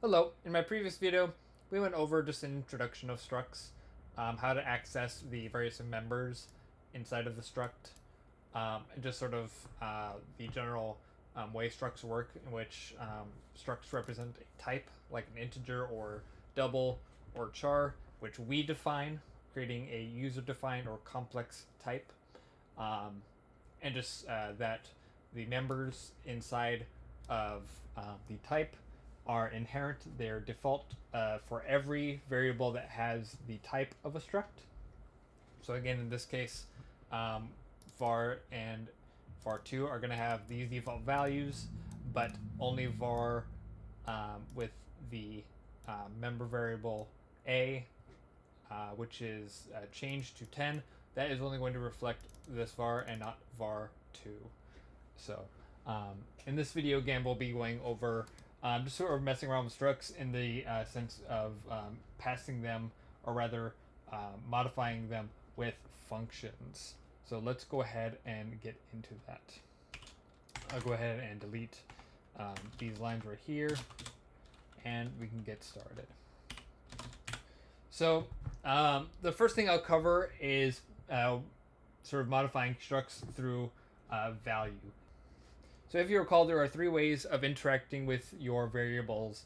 Hello, in my previous video, we went over just an introduction of structs, how to access the various members inside of the struct, and just sort of the general way structs work, in which structs represent a type, like an integer or double or char, which we define, creating a user-defined or complex type, um, and just that the members inside of the type are inherent. They're default for every variable that has the type of a struct. So again, in this case, var and var2 are going to have these default values, but only var with the member variable a, which is changed to 10, that is only going to reflect this var and not var2. So in this video, again, we'll be going over just sort of messing around with structs in the sense of passing them, or rather modifying them with functions. So let's go ahead and get into that. I'll go ahead and delete these lines right here, and we can get started. So the first thing I'll cover is sort of modifying structs through value. So if you recall, there are three ways of interacting with your variables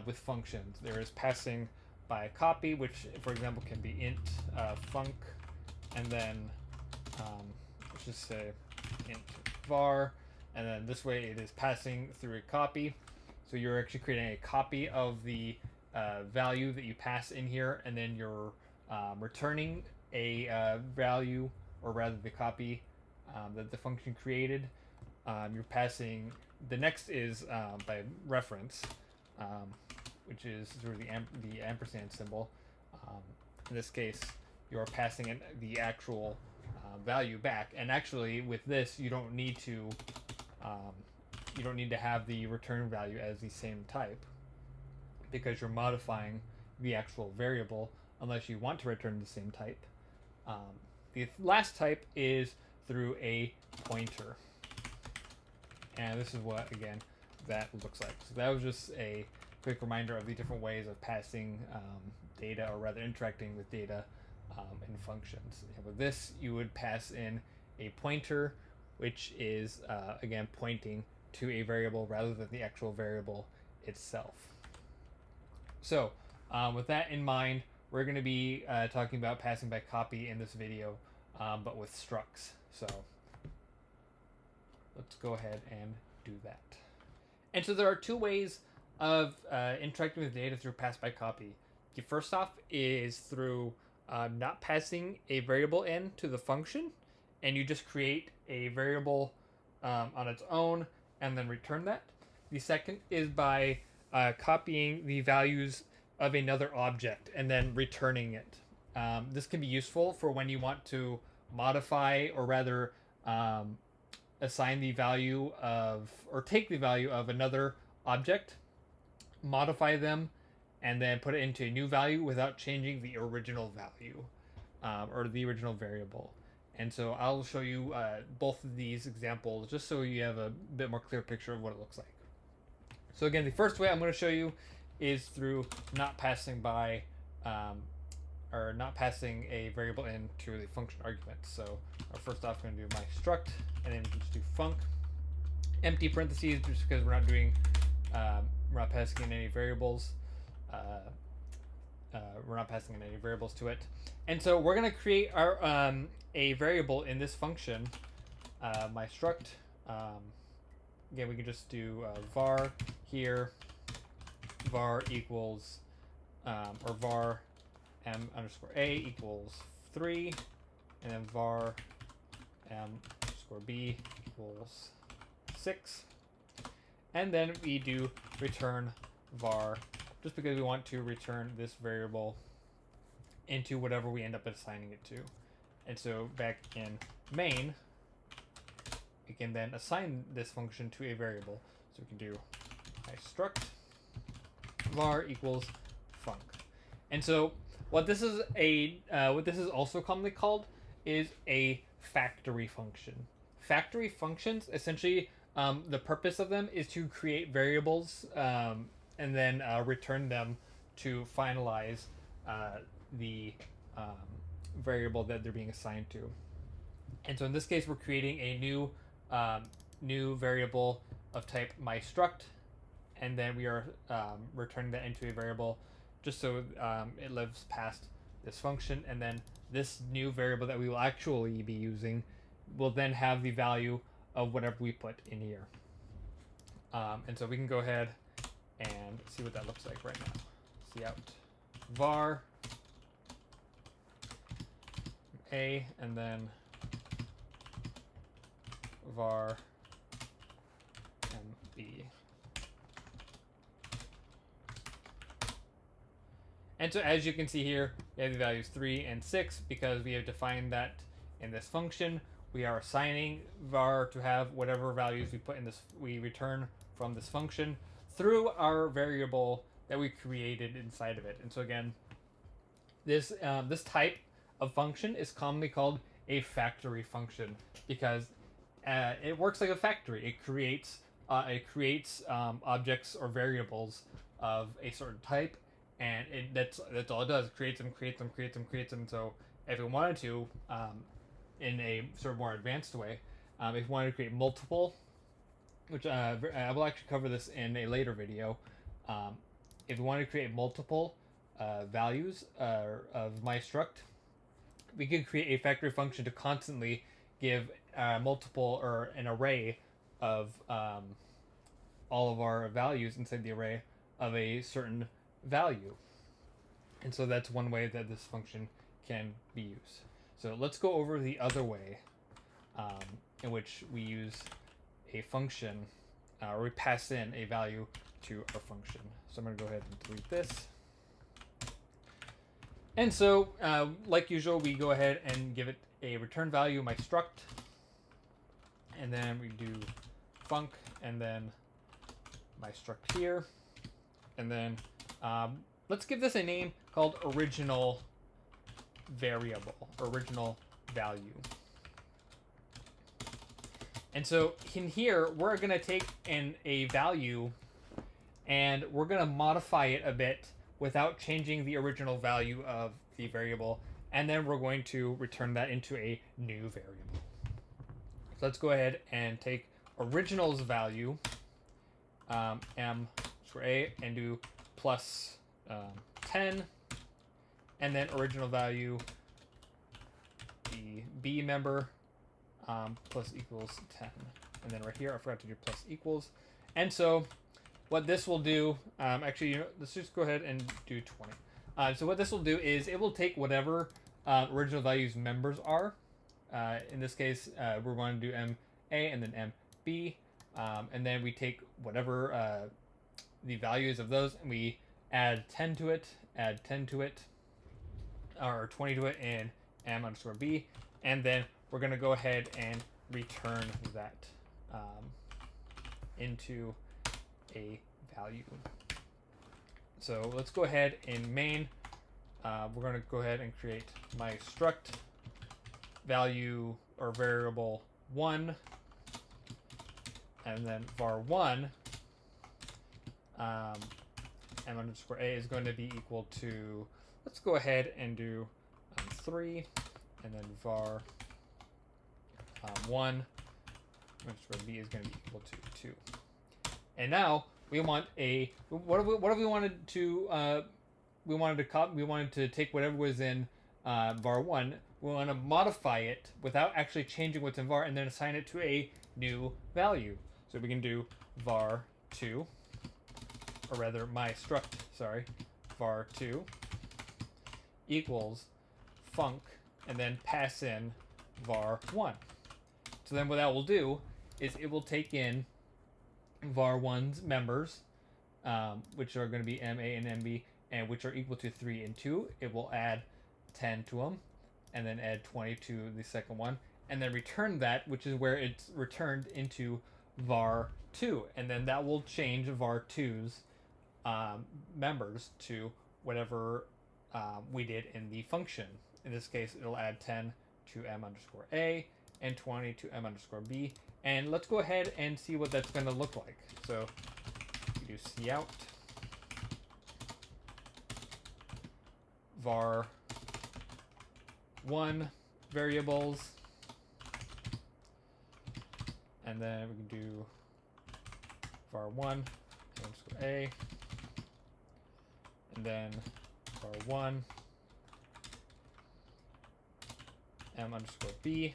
with functions. There is passing by copy, which, for example, can be int func, and then let's just say int var, and then this way it is passing through a copy. So you're actually creating a copy of the value that you pass in here, and then you're returning a value, or rather the copy that the function created. You're passing, the next is by reference, which is through the ampersand symbol. In this case, you're passing in the actual value back, and actually with this you don't need to have the return value as the same type, because you're modifying the actual variable unless you want to return the same type. The last type is through a pointer. And this is what, again, that looks like. So that was just a quick reminder of the different ways of passing data, or rather interacting with data in functions. And with this, you would pass in a pointer, which is, again, pointing to a variable rather than the actual variable itself. So with that in mind, we're going to be talking about passing by copy in this video, but with structs. So let's go ahead and do that. And so there are two ways of interacting with data through pass by copy. The first off is through not passing a variable in to the function, and you just create a variable on its own and then return that. The second is by copying the values of another object and then returning it. This can be useful for when you want to modify, or rather assign the value of, or take the value of another object, modify them, and then put it into a new value without changing the original value or the original variable. And so I'll show you both of these examples just so you have a bit more clear picture of what it looks like. So again, the first way I'm going to show you is through not passing by or not passing a variable into the function argument. So first off, I'm going to do my struct, and then just do func, empty parentheses, just because we're not doing, we're not passing in any variables. We're not passing in any variables to it. And so we're going to create our a variable in this function, my struct. Again, we can just do var here, var equals, or var m underscore a equals 3, and then var m underscore b equals 6. And then we do return var, just because we want to return this variable into whatever we end up assigning it to. And so back in main, we can then assign this function to a variable. So we can do my struct var equals func. And so what this is also commonly called is a factory function. Factory functions, essentially, the purpose of them is to create variables and then return them to finalize the um, variable that they're being assigned to. And so in this case, we're creating a new variable of type myStruct, and then we are returning that into a variable just so it lives past this function. And then this new variable that we will actually be using will then have the value of whatever we put in here. And so we can go ahead and see what that looks like right now. Cout var a, and then var mb. And so as you can see here, we have the values 3 and 6 because we have defined that in this function. We are assigning var to have whatever values we put in this, we return from this function through our variable that we created inside of it. And so again, this type of function is commonly called a factory function because it works like a factory. It creates objects or variables of a certain type, and that's all it does. It creates them. So if we wanted to, in a sort of more advanced way, if we wanted to create multiple, which I will actually cover this in a later video, if we wanted to create multiple values of myStruct, we can create a factory function to constantly give multiple or an array of all of our values inside the array of a certain value. And so that's one way that this function can be used. So let's go over the other way in which we use a function or we pass in a value to our function. So I'm going to go ahead and delete this. And so, like usual, we go ahead and give it a return value, myStruct, and then we do func, and then myStruct here, and then let's give this a name called original variable, original value. And so in here, we're going to take a value and we're going to modify it a bit without changing the original value of the variable, and then we're going to return that into a new variable. So let's go ahead and take original's value, m for a, and do plus 10, and then original value, the b member, plus equals 10. And then right here, I forgot to do plus equals. And so what this will do, actually, let's just go ahead and do 20. So what this will do is it will take whatever original values members are. In this case, we're going to do MA and then MB. And then we take whatever the values of those and we add 10 to it, or 20 to it in M underscore B. And then we're going to go ahead and return that into a value. So let's go ahead in main. We're going to go ahead and create myStruct value or variable 1, and then var1 m underscore a is going to be equal to, let's go ahead and do 3, and then var 1 underscore b is going to be equal to 2. And now we want a, what if we wanted to we wanted to take whatever was in var1, we want to modify it without actually changing what's in var and then assign it to a new value. So we can do var2, or rather myStruct, sorry, var2 equals func, and then pass in var1. So then what that will do is it will take in var1's members, which are going to be MA and MB, and which are equal to 3 and 2. It will add 10 to them, and then add 20 to the second one, and then return that, which is where it's returned into var2. And then that will change var2's members to whatever we did in the function. In this case, it'll add 10 to m underscore a and 20 to m underscore b. And let's go ahead and see what that's going to look like. So you do cout var1 variables, and then we can do var1 underscore a, and then var1 m underscore b,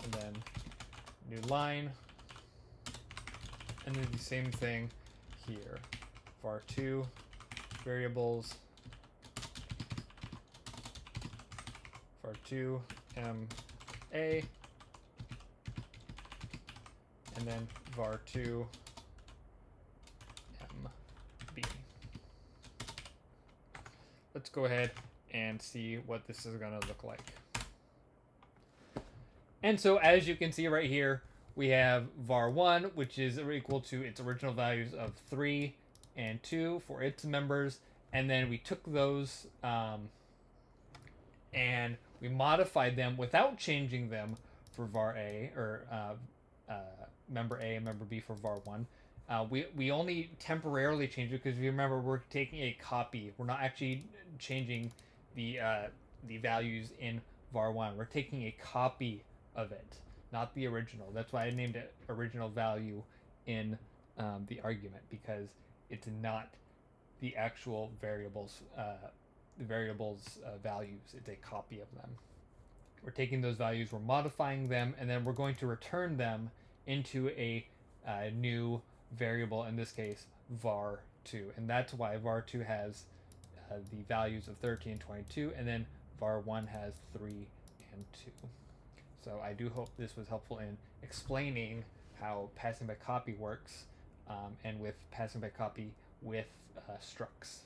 and then new line, and then the same thing here, var2 variables, var2 m a, and then var2 m b. Let's go ahead and see what this is going to look like. And so as you can see right here, we have var1, which is equal to its original values of 3 and 2 for its members. And then we took those and we modified them without changing them for var a, or member A and member B for var1. We only temporarily changed it because if you remember, we're taking a copy. We're not actually changing the values in var1. We're taking a copy of it, not the original. That's why I named it original value in the argument, because it's not the actual variables values. It's a copy of them. We're taking those values, we're modifying them, and then we're going to return them into a new variable, in this case var2, and that's why var2 has the values of 13 and 22, and then var1 has 3 and 2. So I do hope this was helpful in explaining how passing by copy works, and with passing by copy with structs.